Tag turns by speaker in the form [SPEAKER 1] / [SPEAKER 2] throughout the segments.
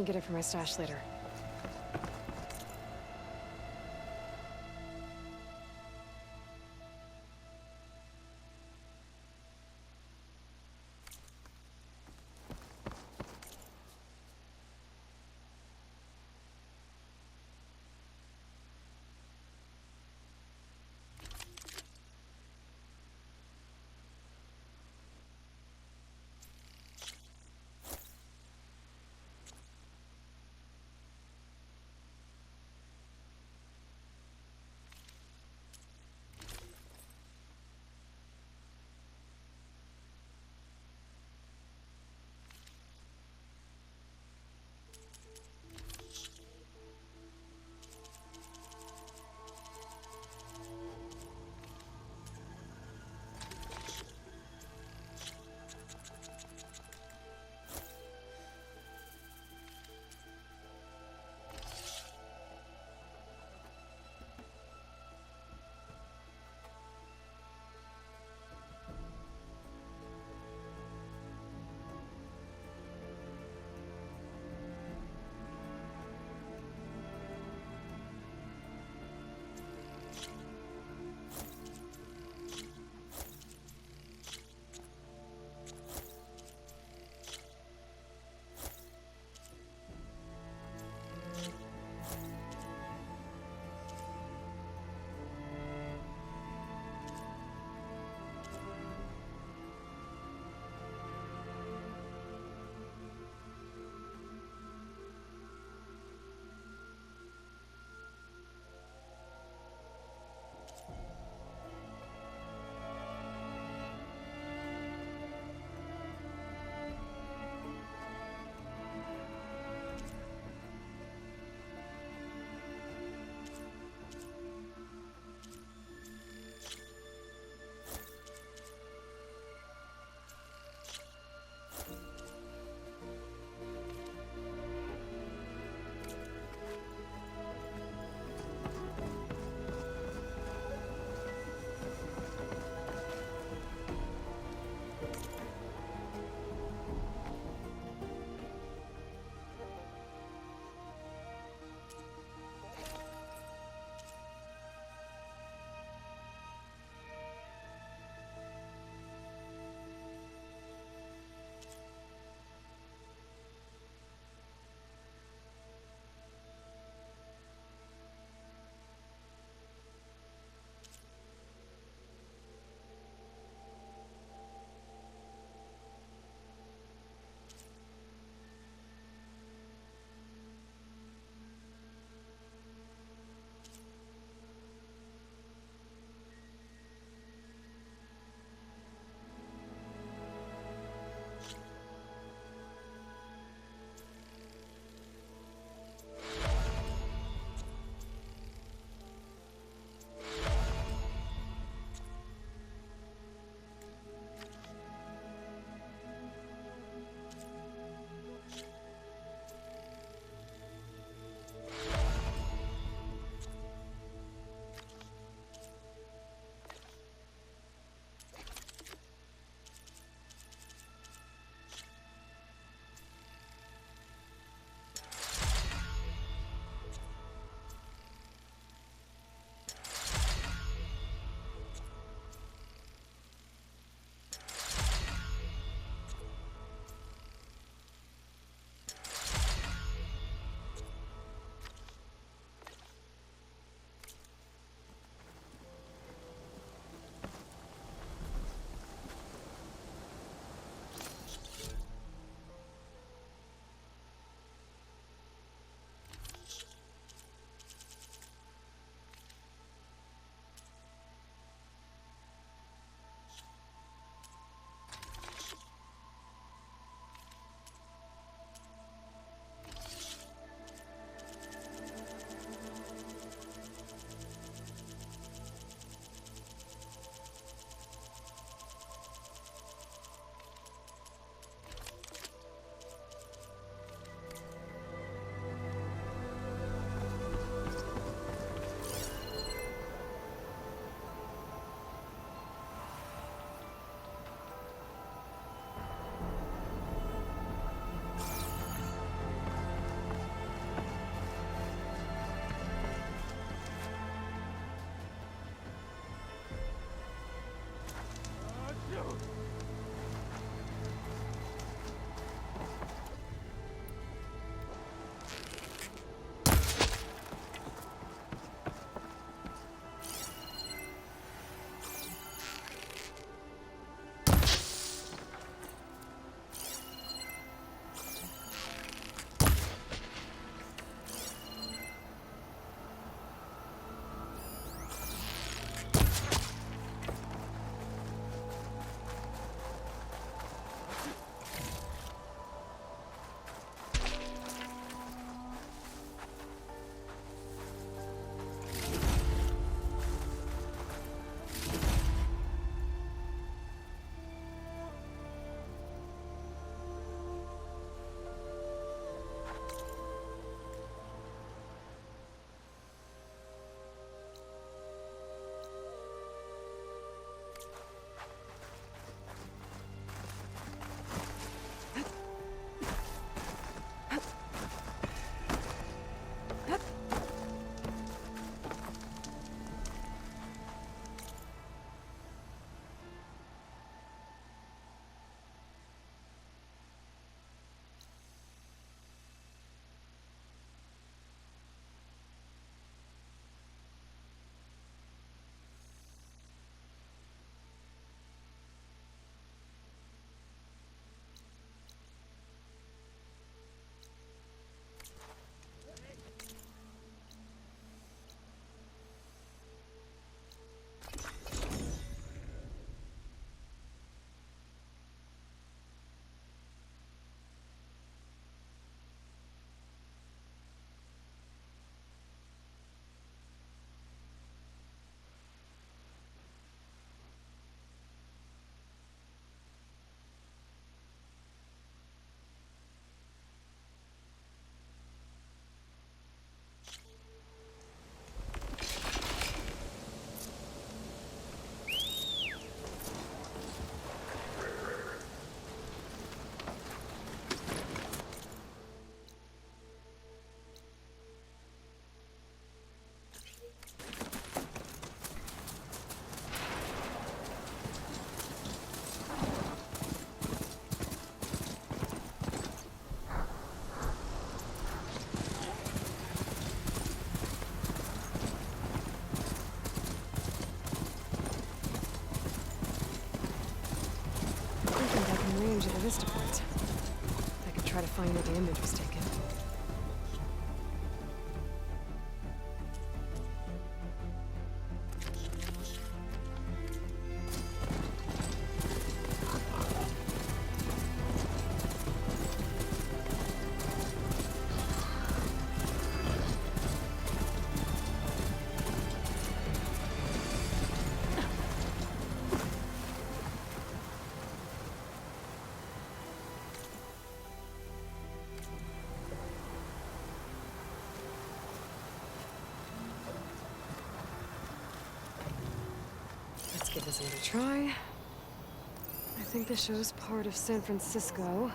[SPEAKER 1] can get it from my stash later. change at a vista point. I could try to find where the image was taken. Let's give this another try. I think this show's part of San Francisco.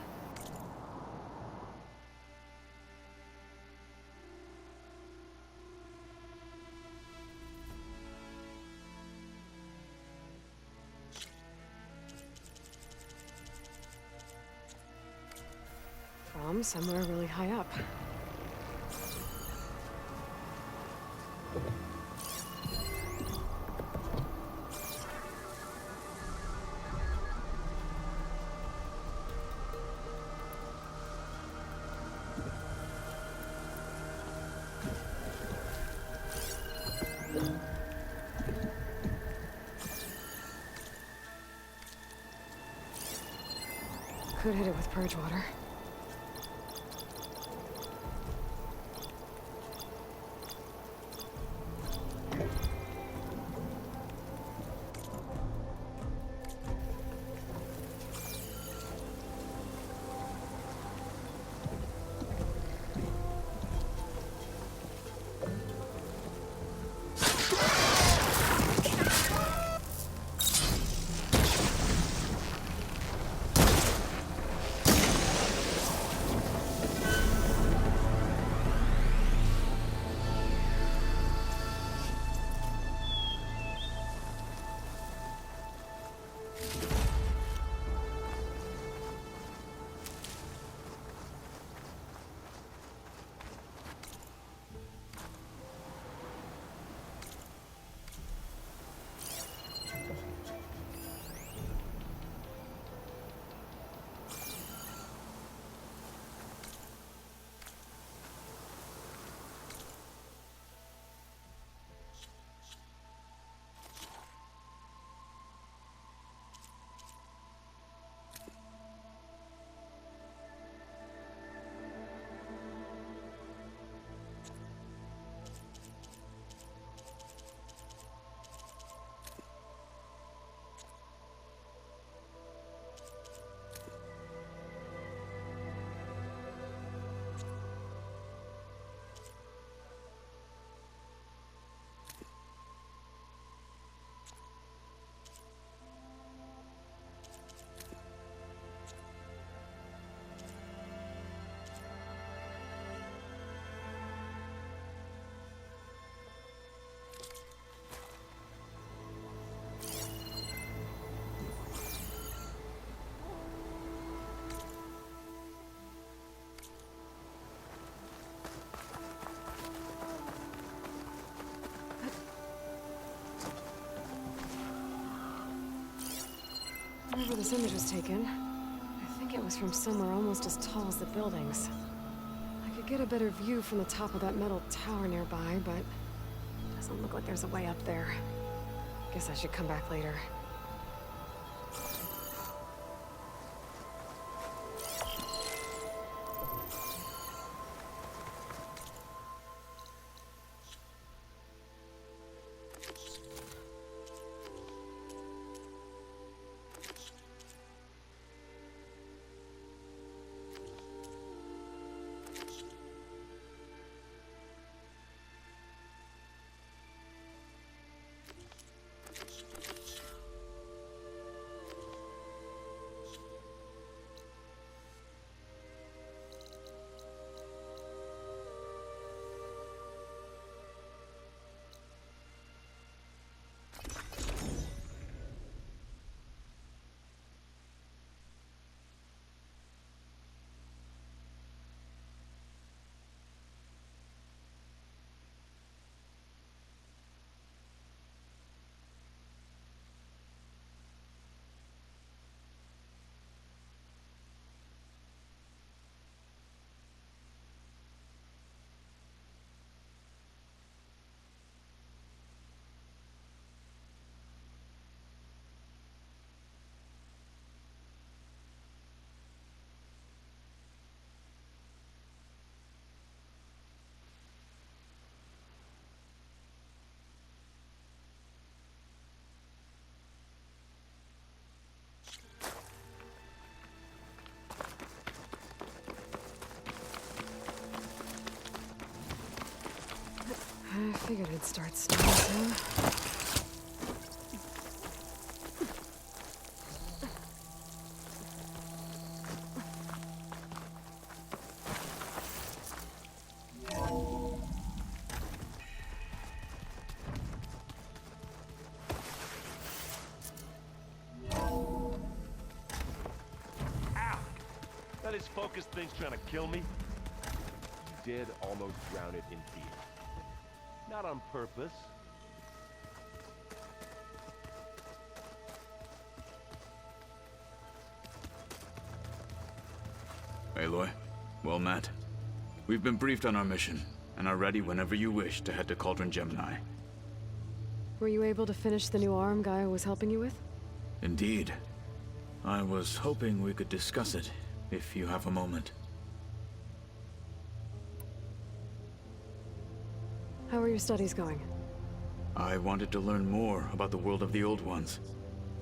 [SPEAKER 1] From somewhere really high up. Could hit it with purge water. Wherever this image was taken, I think it was from somewhere almost as tall as the buildings. I could get a better view from the top of that metal tower nearby, but it doesn't look like there's a way up there. Guess I should come back later. figured it'd start snowing soon.
[SPEAKER 2] That is focused things trying to kill me. You did almost drown it in fear. Not on purpose.
[SPEAKER 3] Aloy, well met. We've been briefed on our mission, and are ready whenever you wish to head to Cauldron Gemini.
[SPEAKER 1] Were you able to finish the new arm Gaia was helping you with?
[SPEAKER 3] Indeed. I was hoping we could discuss it, if you have a moment.
[SPEAKER 1] How are your studies going?
[SPEAKER 3] I wanted to learn more about the world of the Old Ones.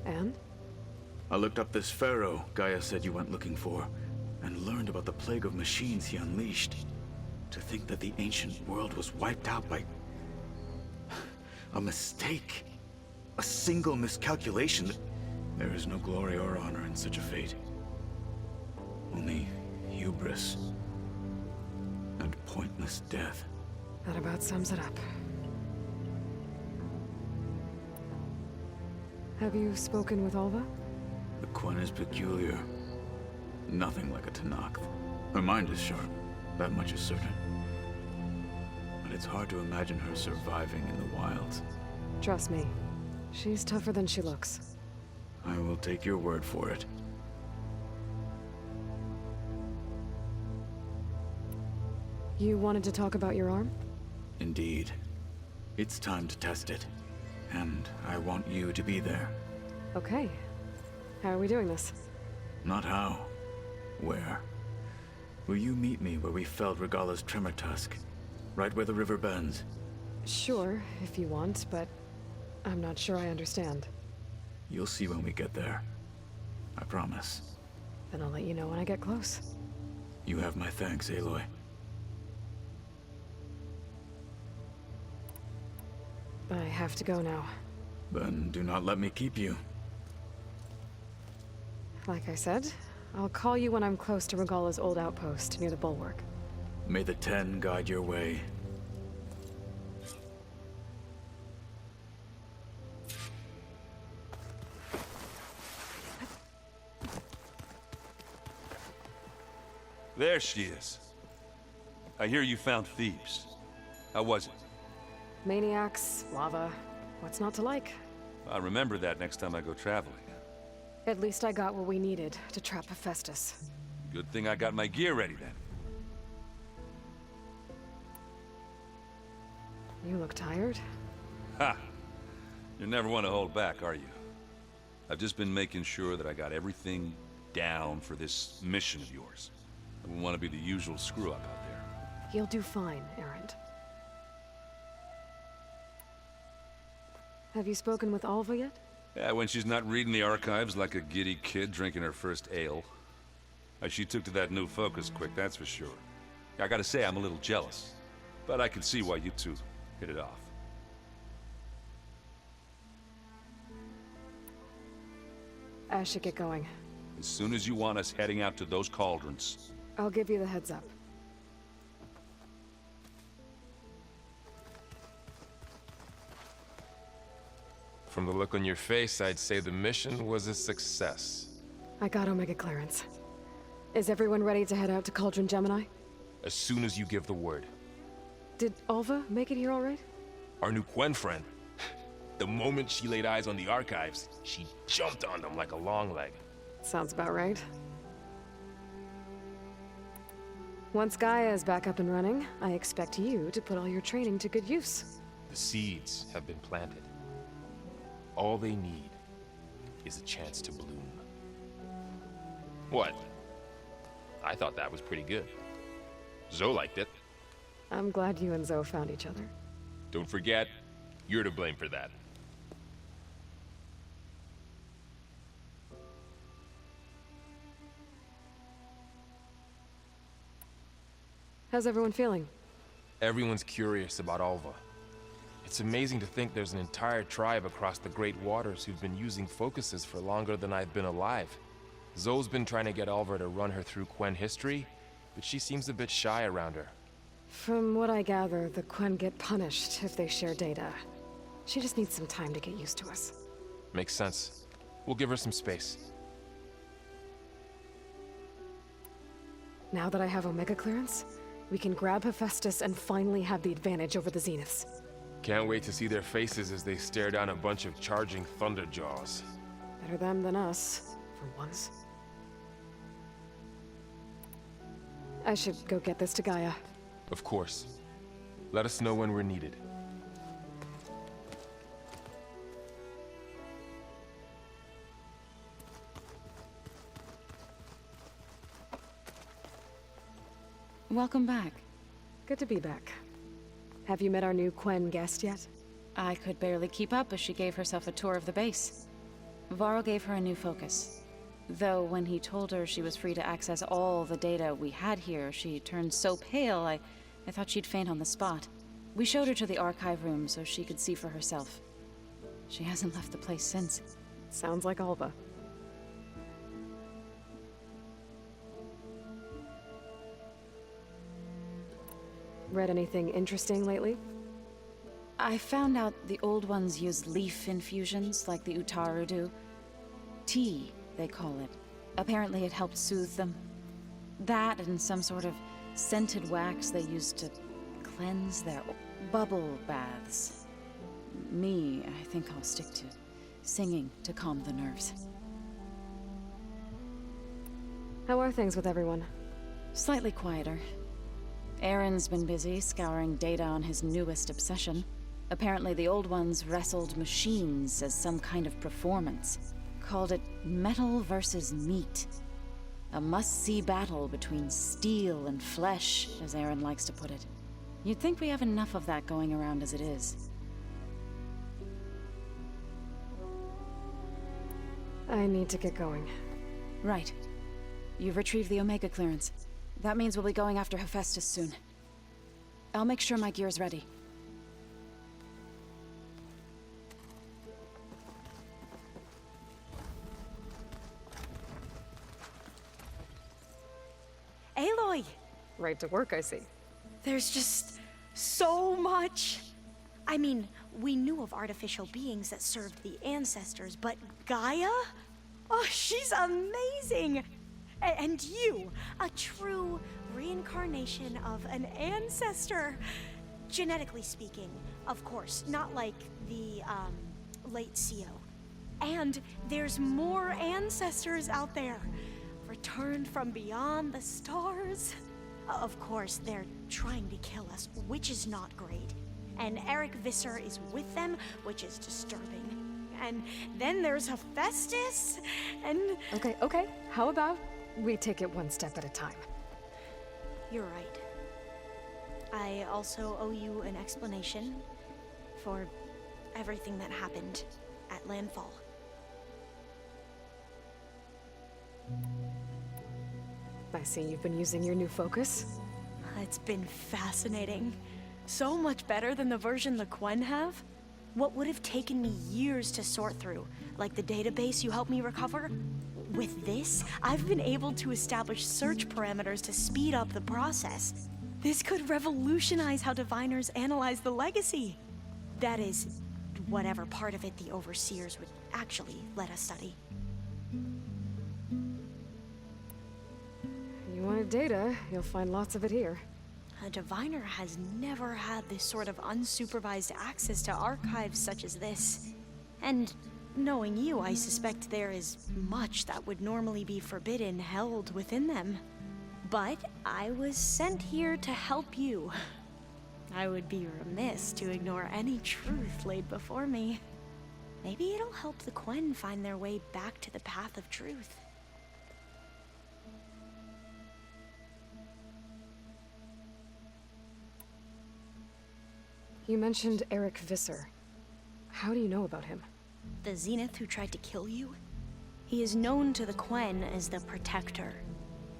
[SPEAKER 1] And?
[SPEAKER 3] I looked up this pharaoh Gaia said you went looking for, and learned about the plague of machines he unleashed. To think that the ancient world was wiped out by a mistake. A single miscalculation. There is no glory or honor in such a fate. Only hubris and pointless death.
[SPEAKER 1] That about sums it up. Have you spoken with Alva?
[SPEAKER 3] The Quen is peculiar. Nothing like a Tenakth. Her mind is sharp, that much is certain. But it's hard to imagine her surviving in the wilds.
[SPEAKER 1] Trust me, she's tougher than she looks.
[SPEAKER 3] I will take your word for it.
[SPEAKER 1] You wanted to talk about your arm?
[SPEAKER 3] Indeed. It's time to test it. And I want you to be there.
[SPEAKER 1] Okay. How are we doing this?
[SPEAKER 3] Not how. Where? Will you meet me where we felled Regalla's Tremor Tusk? Right where the river bends?
[SPEAKER 1] Sure, if you want, but I'm not sure I understand.
[SPEAKER 3] You'll see when we get there. I promise.
[SPEAKER 1] Then I'll let you know when I get close.
[SPEAKER 3] You have my thanks, Aloy.
[SPEAKER 1] I have to go now.
[SPEAKER 3] Then do not let me keep you.
[SPEAKER 1] Like I said, I'll call you when I'm close to Regalla's old outpost near the bulwark.
[SPEAKER 3] May the Ten guide your way.
[SPEAKER 2] There she is. I hear you found Thebes. How was it?
[SPEAKER 1] Maniacs, lava, what's not to like?
[SPEAKER 2] I'll remember that next time I go traveling.
[SPEAKER 1] At least I got what we needed to trap Hephaestus.
[SPEAKER 2] Good thing I got my gear ready then.
[SPEAKER 1] You look tired.
[SPEAKER 2] Ha! You never want to hold back, are you? I've just been making sure that I got everything down for this mission of yours. I wouldn't want to be the usual screw-up out there.
[SPEAKER 1] You'll do fine, Erend. Have you spoken with Alva yet?
[SPEAKER 2] Yeah, when she's not reading the archives like a giddy kid drinking her first ale. She took to that new focus quick, that's for sure. I gotta say, I'm a little jealous. But I can see why you two hit it off.
[SPEAKER 1] I should get going.
[SPEAKER 2] As soon as you want us heading out to those cauldrons.
[SPEAKER 1] I'll give you the heads up.
[SPEAKER 4] From the look on your face, I'd say the mission was a success.
[SPEAKER 1] I got Omega clearance. Is everyone ready to head out to Cauldron Gemini?
[SPEAKER 4] As soon as you give the word.
[SPEAKER 1] Did Alva make it here all right?
[SPEAKER 4] Our new Quen friend. The moment she laid eyes on the archives, she jumped on them like a long leg.
[SPEAKER 1] Sounds about right. Once Gaia is back up and running, I expect you to put all your training to good use.
[SPEAKER 4] The seeds have been planted. All they need is a chance to bloom. What? I thought that was pretty good. Zoe liked it.
[SPEAKER 1] I'm glad you and Zoe found each other.
[SPEAKER 4] Don't forget, you're to blame for that.
[SPEAKER 1] How's everyone feeling?
[SPEAKER 4] Everyone's curious about Alva. It's amazing to think there's an entire tribe across the Great Waters who've been using focuses for longer than I've been alive. Zoe's been trying to get Oliver to run her through Quen history, but she seems a bit shy around her.
[SPEAKER 1] From what I gather, the Quen get punished if they share data. She just needs some time to get used to us.
[SPEAKER 4] Makes sense. We'll give her some space.
[SPEAKER 1] Now that I have Omega clearance, we can grab Hephaestus and finally have the advantage over the Zeniths.
[SPEAKER 4] Can't wait to see their faces as they stare down a bunch of charging Thunderjaws.
[SPEAKER 1] Better them than us, for once. I should go get this to Gaia.
[SPEAKER 4] Of course. Let us know when we're needed.
[SPEAKER 5] Welcome back.
[SPEAKER 1] Good to be back. Have you met our new Quen guest yet?
[SPEAKER 5] I could barely keep up as she gave herself a tour of the base. Varl gave her a new focus. Though when he told her she was free to access all the data we had here, she turned so pale I thought she'd faint on the spot. We showed her to the archive room so she could see for herself. She hasn't left the place since.
[SPEAKER 1] Sounds like Alva. Read anything interesting lately?
[SPEAKER 5] I found out the old ones use leaf infusions like the Utaru do. Tea, they call it. Apparently it helped soothe them. That and some sort of scented wax they used to cleanse their bubble baths. Me, I think I'll stick to singing to calm the nerves.
[SPEAKER 1] How are things with everyone?
[SPEAKER 5] Slightly quieter. Aaron's been busy scouring data on his newest obsession. Apparently the old ones wrestled machines as some kind of performance. Called it metal versus meat. A must-see battle between steel and flesh, as Aaron likes to put it. You'd think we have enough of that going around as it is.
[SPEAKER 1] I need to get going.
[SPEAKER 5] Right. You've retrieved the Omega clearance. That means we'll be going after Hephaestus soon. I'll make sure my gear's ready.
[SPEAKER 6] Aloy!
[SPEAKER 1] Right to work, I see.
[SPEAKER 6] There's just so much. I mean, we knew of artificial beings that served the ancestors, but Gaia? Oh, she's amazing! And you, a true reincarnation of an ancestor. Genetically speaking, of course, not like the, late CO. And there's more ancestors out there, returned from beyond the stars. Of course, they're trying to kill us, which is not great. And Eric Visser is with them, which is disturbing. And then there's Hephaestus, and...
[SPEAKER 1] Okay. How about we take it one step at a time?
[SPEAKER 6] You're right. I also owe you an explanation for everything that happened at Landfall.
[SPEAKER 1] I see you've been using your new focus.
[SPEAKER 6] It's been fascinating. So much better than the version the Quen have. What would have taken me years to sort through, like the database you helped me recover? With this, I've been able to establish search parameters to speed up the process. This could revolutionize how diviners analyze the legacy. That is, whatever part of it the overseers would actually let us study.
[SPEAKER 1] You wanted data, you'll find lots of it here.
[SPEAKER 6] A diviner has never had this sort of unsupervised access to archives such as this. And knowing you, I suspect there is much that would normally be forbidden held within them. But I was sent here to help you. I would be remiss to ignore any truth laid before me. Maybe it'll help the Quen find their way back to the path of truth.
[SPEAKER 1] You mentioned Eric Visser. How do you know about him?
[SPEAKER 6] The Zenith who tried to kill you? He is known to the Quen as the Protector.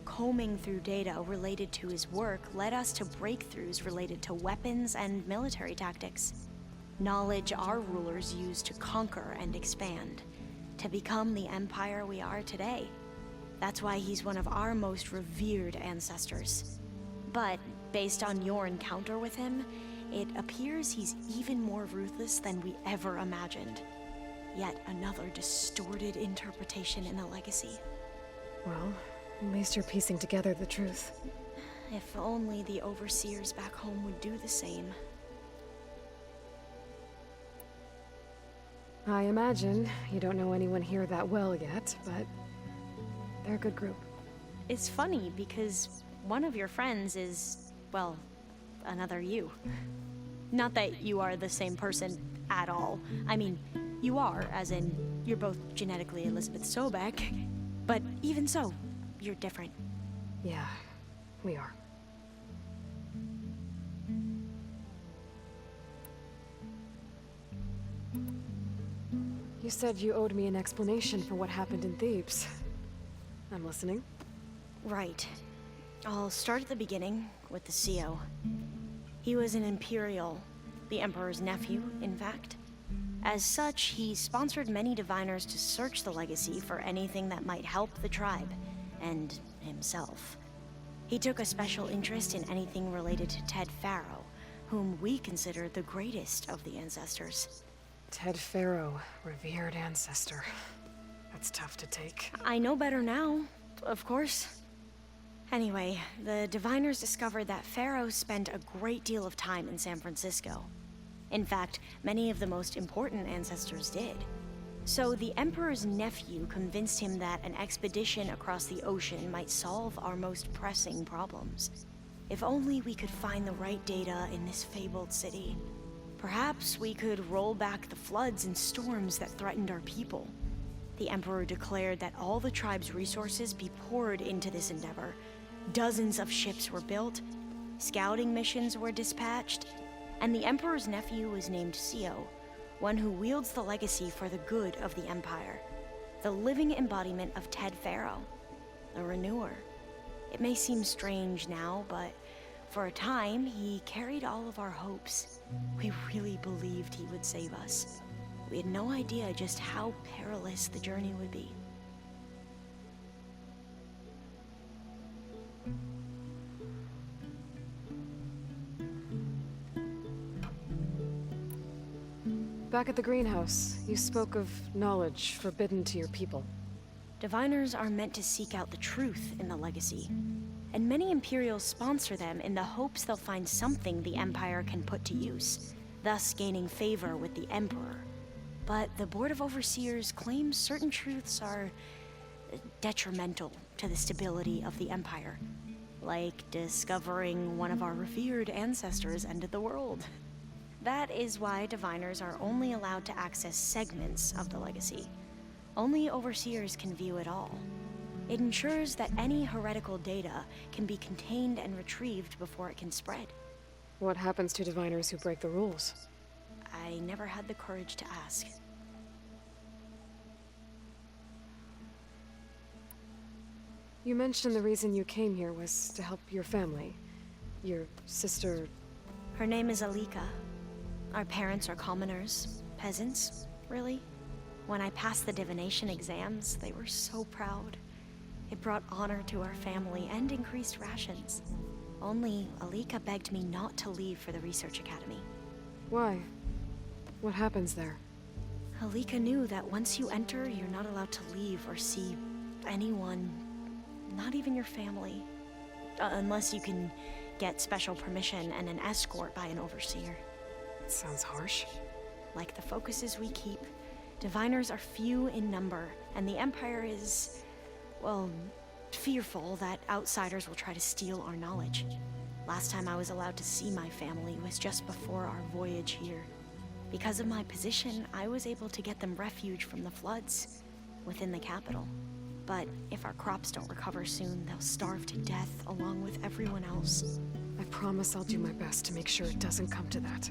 [SPEAKER 6] Combing through data related to his work led us to breakthroughs related to weapons and military tactics. Knowledge our rulers used to conquer and expand, to become the empire we are today. That's why he's one of our most revered ancestors. But based on your encounter with him, it appears he's even more ruthless than we ever imagined. Yet another distorted interpretation in the legacy.
[SPEAKER 1] Well, at least you're piecing together the truth.
[SPEAKER 6] If only the overseers back home would do the same.
[SPEAKER 1] I imagine you don't know anyone here that well yet, but they're a good group.
[SPEAKER 6] It's funny because one of your friends is, well, another you. Not that you are the same person at all. I mean, you are, as in, you're both genetically Elizabeth Sobek, but even so, you're different.
[SPEAKER 1] Yeah, we are. You said you owed me an explanation for what happened in Thebes. I'm listening.
[SPEAKER 6] Right. I'll start at the beginning with the CO. He was an Imperial, the Emperor's nephew, in fact. As such, he sponsored many diviners to search the legacy for anything that might help the tribe, and himself. He took a special interest in anything related to Ted Faro, whom we consider the greatest of the ancestors.
[SPEAKER 1] Ted Faro, revered ancestor. That's tough to take.
[SPEAKER 6] I know better now, of course. Anyway, the diviners discovered that Faro spent a great deal of time in San Francisco. In fact, many of the most important ancestors did. So the Emperor's nephew convinced him that an expedition across the ocean might solve our most pressing problems. If only we could find the right data in this fabled city. Perhaps we could roll back the floods and storms that threatened our people. The Emperor declared that all the tribe's resources be poured into this endeavor. Dozens of ships were built, scouting missions were dispatched, and the Emperor's nephew was named CO, one who wields the legacy for the good of the Empire. The living embodiment of Ted Faro, the Renewer. It may seem strange now, but for a time, he carried all of our hopes. We really believed he would save us. We had no idea just how perilous the journey would be.
[SPEAKER 1] Back at the greenhouse, you spoke of knowledge forbidden to your people.
[SPEAKER 6] Diviners are meant to seek out the truth in the legacy, and many Imperials sponsor them in the hopes they'll find something the Empire can put to use, thus gaining favor with the Emperor. But the Board of Overseers claims certain truths are detrimental to the stability of the Empire, like discovering one of our revered ancestors ended the world. That is why diviners are only allowed to access segments of the legacy. Only Overseers can view it all. It ensures that any heretical data can be contained and retrieved before it can spread.
[SPEAKER 1] What happens to diviners who break the rules?
[SPEAKER 6] I never had the courage to ask.
[SPEAKER 1] You mentioned the reason you came here was to help your family. Your sister...
[SPEAKER 6] Her name is Alika. Our parents are commoners, peasants, really. When I passed the divination exams, they were so proud. It brought honor to our family and increased rations. Only Alika begged me not to leave for the research academy.
[SPEAKER 1] Why? What happens there?
[SPEAKER 6] Alika knew that once you enter, you're not allowed to leave or see anyone, not even your family. Unless you can get special permission and an escort by an overseer.
[SPEAKER 1] It sounds harsh.
[SPEAKER 6] Like the focuses we keep, diviners are few in number, and the Empire is, well, fearful that outsiders will try to steal our knowledge. Last time I was allowed to see my family was just before our voyage here. Because of my position, I was able to get them refuge from the floods within the capital. But if our crops don't recover soon, they'll starve to death along with everyone else.
[SPEAKER 1] I promise I'll do my best to make sure it doesn't come to that.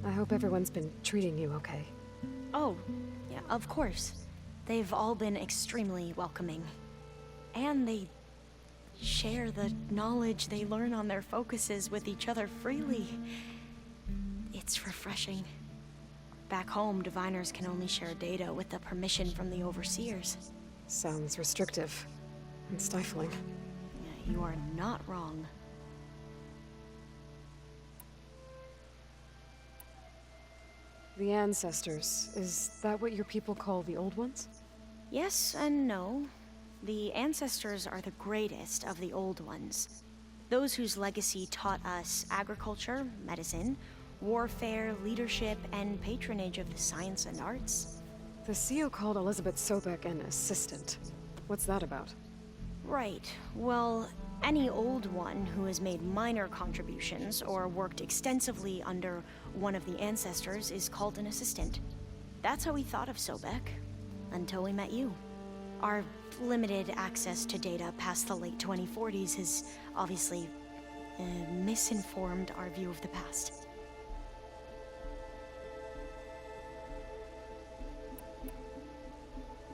[SPEAKER 1] I hope everyone's been treating you okay.
[SPEAKER 6] Oh, yeah, of course. They've all been extremely welcoming. And they share the knowledge they learn on their focuses with each other freely. It's refreshing. Back home, diviners can only share data with the permission from the overseers.
[SPEAKER 1] Sounds restrictive and stifling.
[SPEAKER 6] Yeah, you are not wrong.
[SPEAKER 1] The ancestors, is that what your people call the old ones?
[SPEAKER 6] Yes and no. The ancestors are the greatest of the old ones. Those whose legacy taught us agriculture, medicine, warfare, leadership, and patronage of the science and arts.
[SPEAKER 1] The CEO called Elizabeth Sobek an assistant. What's that about?
[SPEAKER 6] Right. Well, any old one who has made minor contributions or worked extensively under one of the ancestors is called an assistant. That's how we thought of Sobek, until we met you. Our limited access to data past the late 2040s has obviously misinformed our view of the past.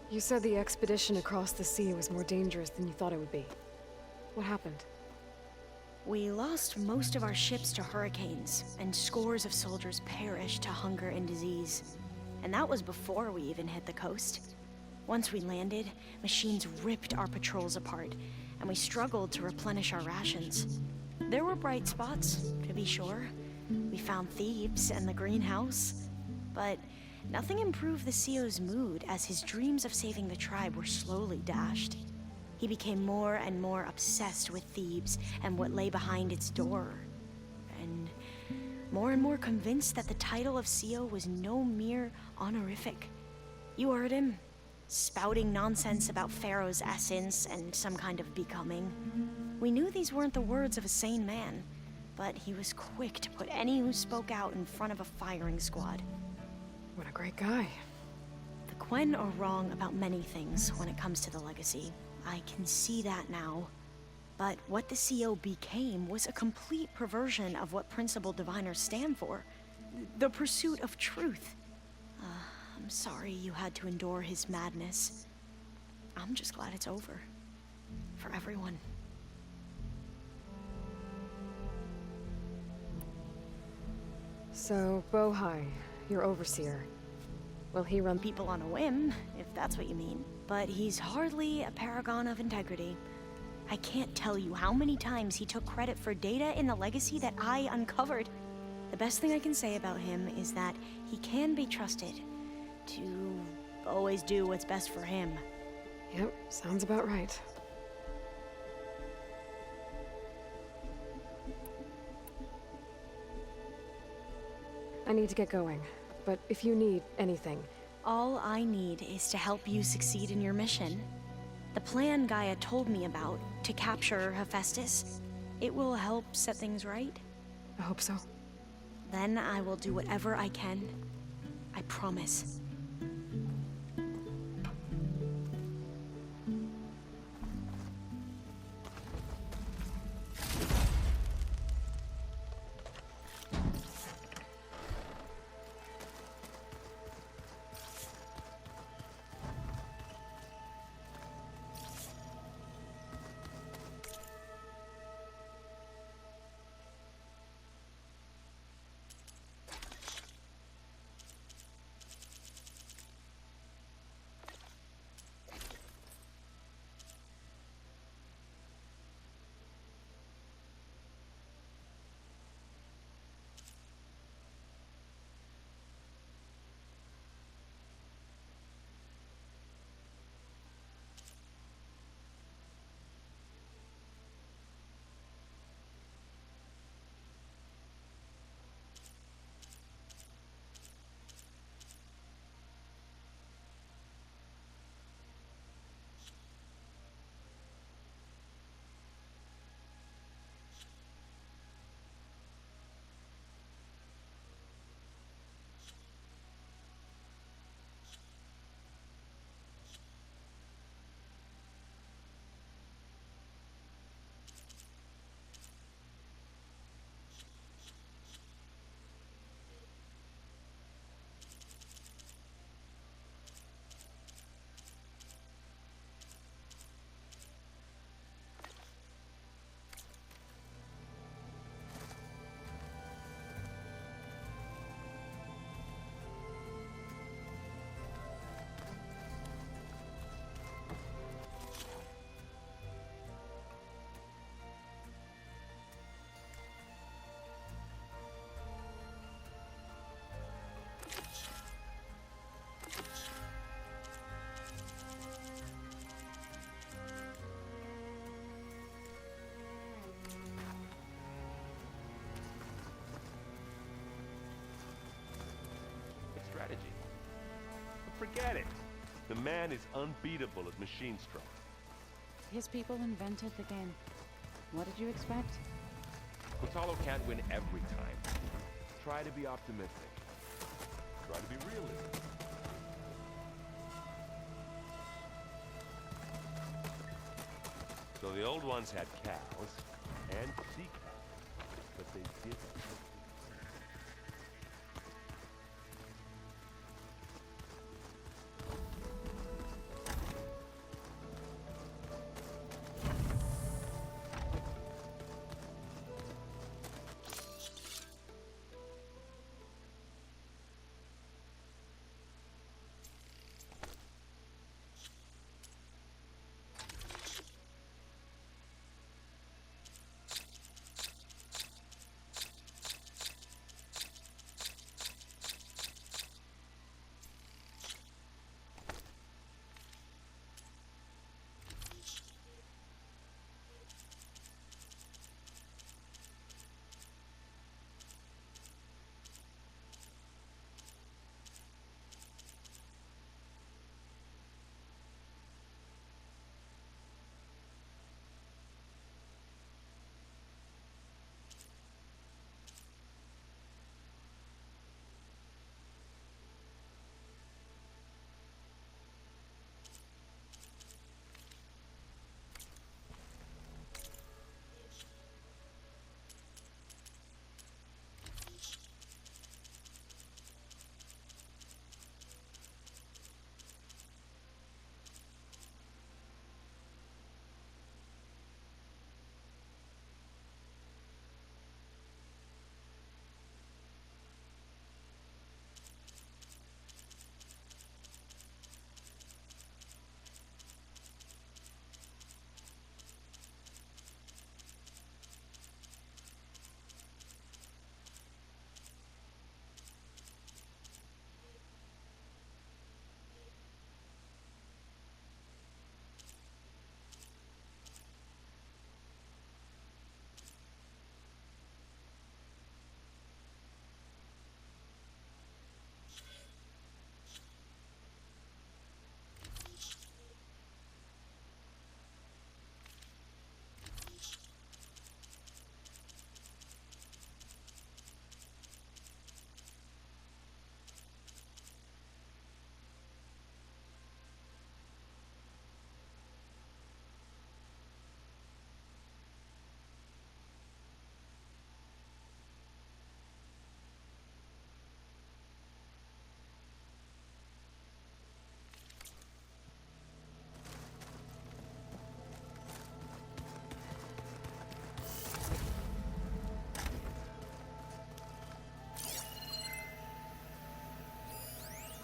[SPEAKER 1] You said the expedition across the sea was more dangerous than you thought it would be. What happened?
[SPEAKER 6] We lost most of our ships to hurricanes, and scores of soldiers perished to hunger and disease. And that was before we even hit the coast. Once we landed, machines ripped our patrols apart, and we struggled to replenish our rations. There were bright spots, to be sure. We found Thebes and the greenhouse, but nothing improved the CEO's mood as his dreams of saving the tribe were slowly dashed. He became more and more obsessed with Thebes and what lay behind its door, and more convinced that the title of CEO was no mere honorific. You heard him, spouting nonsense about Pharaoh's essence and some kind of becoming. We knew these weren't the words of a sane man, but he was quick to put any who spoke out in front of a firing squad.
[SPEAKER 1] What a great guy.
[SPEAKER 6] The Quen are wrong about many things when it comes to the legacy. I can see that now. But what the CEO became was a complete perversion of what principled diviners stand for. The pursuit of truth. I'm sorry you had to endure his madness. I'm just glad it's over. For everyone.
[SPEAKER 1] So, Bohai, your overseer. Will he run
[SPEAKER 6] People on a whim, if that's what you mean. But he's hardly a paragon of integrity. I can't tell you how many times he took credit for data in the legacy that I uncovered. The best thing I can say about him is that he can be trusted to always do what's best for him.
[SPEAKER 1] Yep, sounds about right. I need to get going, but if you need anything...
[SPEAKER 6] All I need is to help you succeed in your mission. The plan Gaia told me about, to capture Hephaestus, it will help set things right.
[SPEAKER 1] I hope so.
[SPEAKER 6] Then I will do whatever I can. I promise.
[SPEAKER 7] man is unbeatable at machine stroke.
[SPEAKER 5] His people invented the game. What did you expect?
[SPEAKER 7] Kotallo can't win every time. Try to be optimistic. Try to be realistic. So the old ones had cows and sea cows, but they didn't.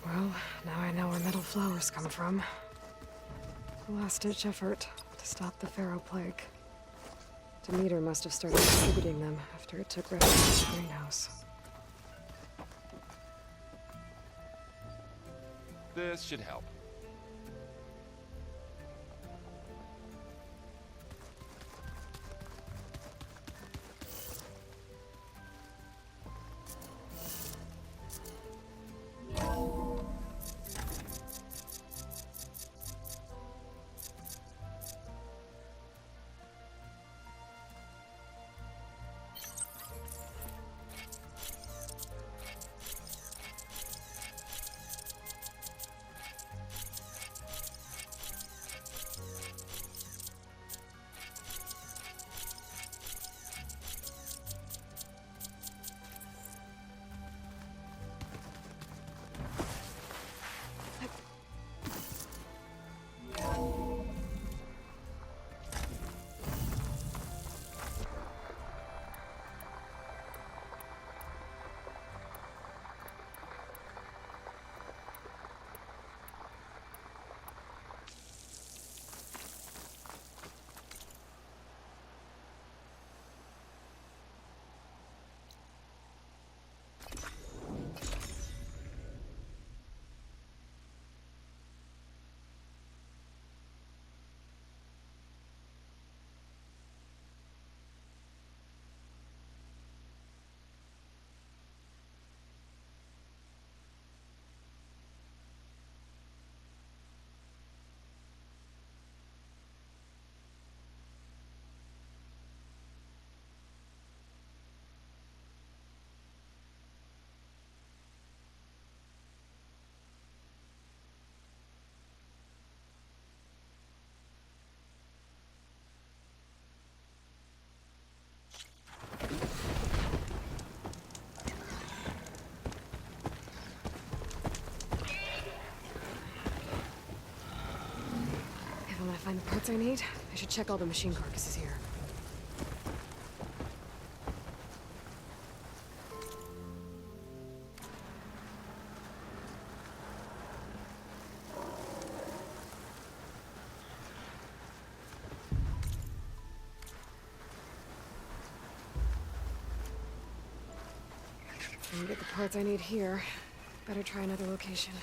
[SPEAKER 1] Well, now I know where metal flowers come from. A last-ditch effort to stop the Pharaoh plague. Demeter must have started distributing them after it took refuge in the greenhouse.
[SPEAKER 4] This should help.
[SPEAKER 1] find the parts I need, I should check all the machine carcasses here. Didn't get the parts I need here. Better try another location.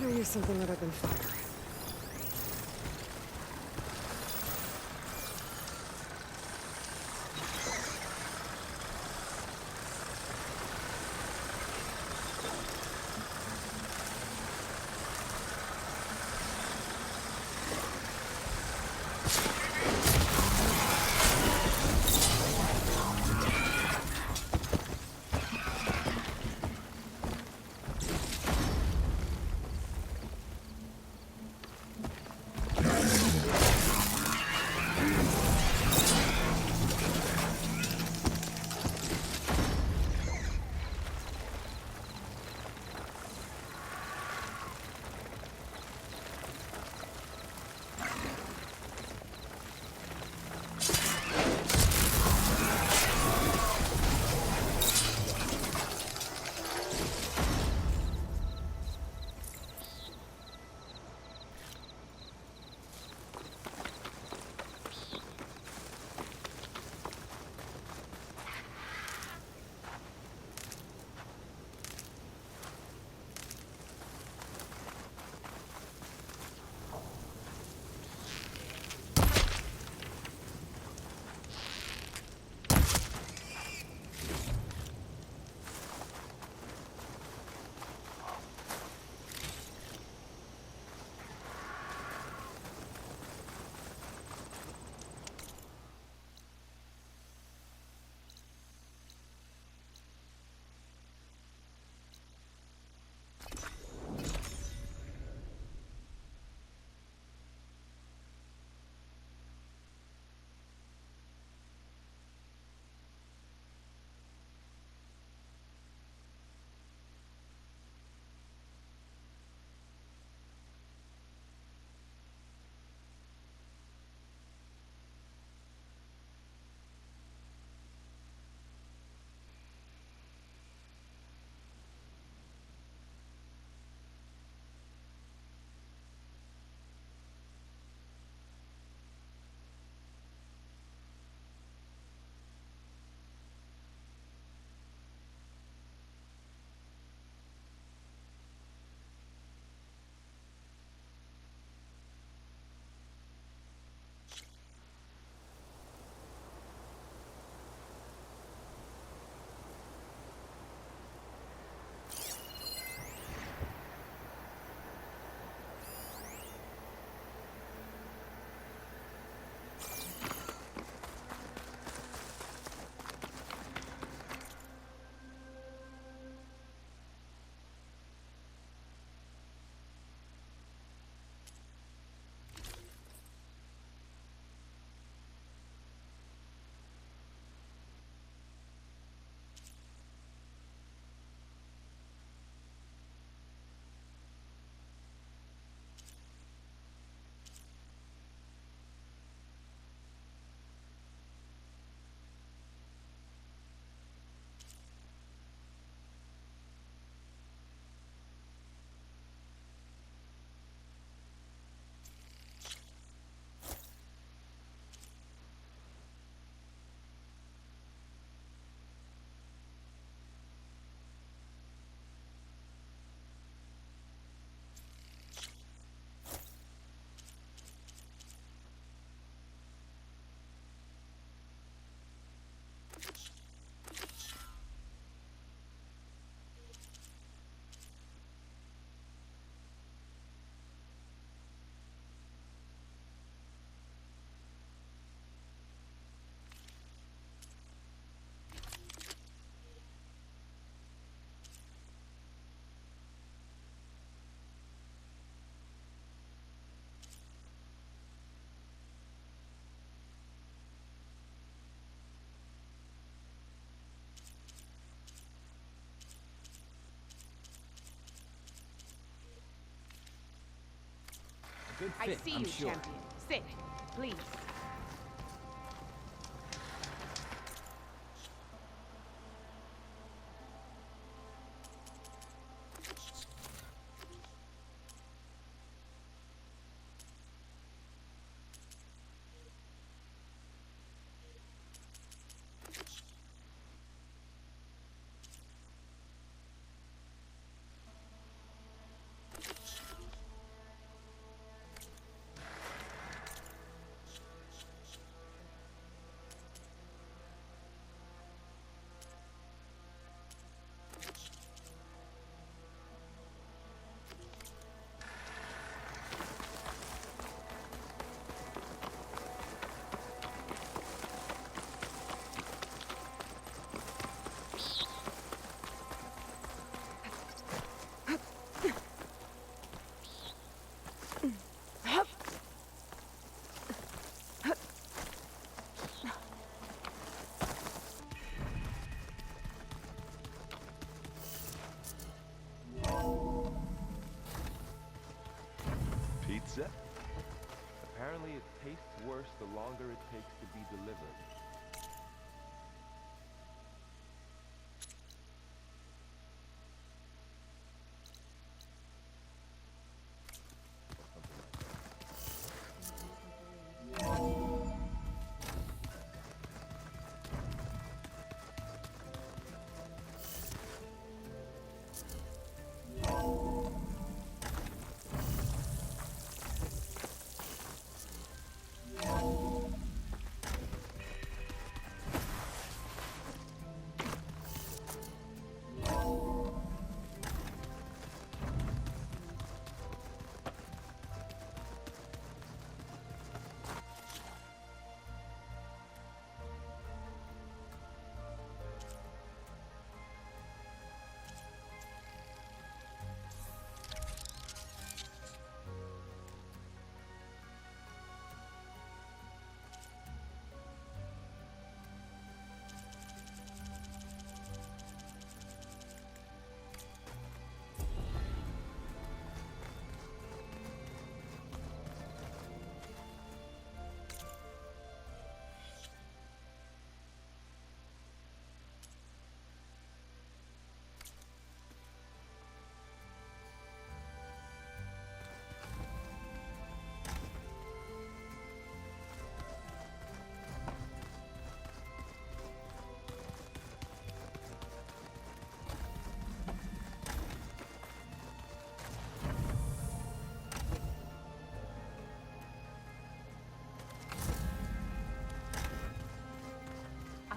[SPEAKER 1] Better use something other than fire.
[SPEAKER 8] good
[SPEAKER 9] I
[SPEAKER 8] fit,
[SPEAKER 9] see
[SPEAKER 8] I'm
[SPEAKER 9] you,
[SPEAKER 8] sure.
[SPEAKER 9] champion. Sit, please.
[SPEAKER 7] Pizza? Apparently it tastes worse the longer it takes to be delivered.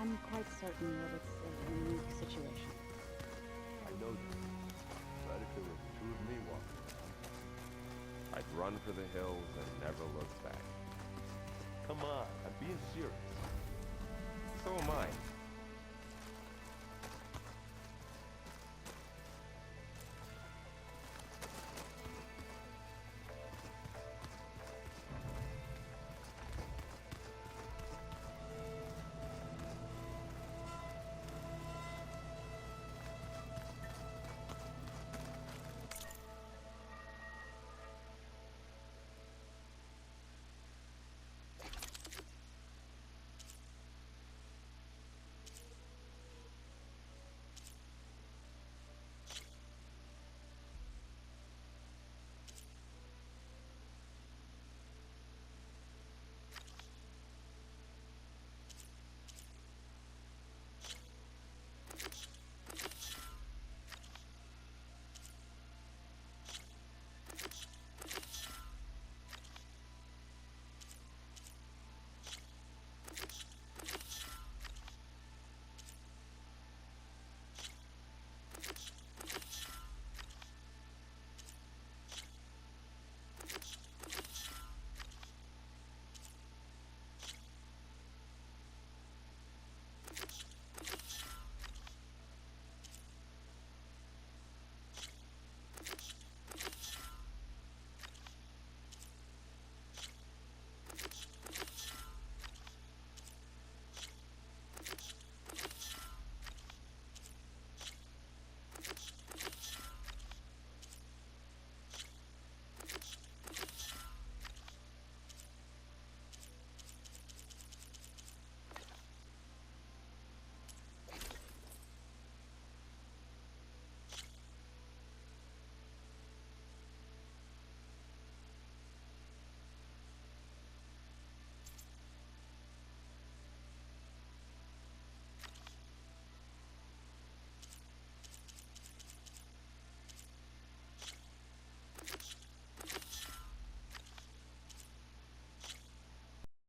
[SPEAKER 5] I'm quite certain that it's a unique situation.
[SPEAKER 7] I know this, but if it was two of me walking around, I'd run for the hills and never look back. Come on, I'm being serious.
[SPEAKER 4] So am I.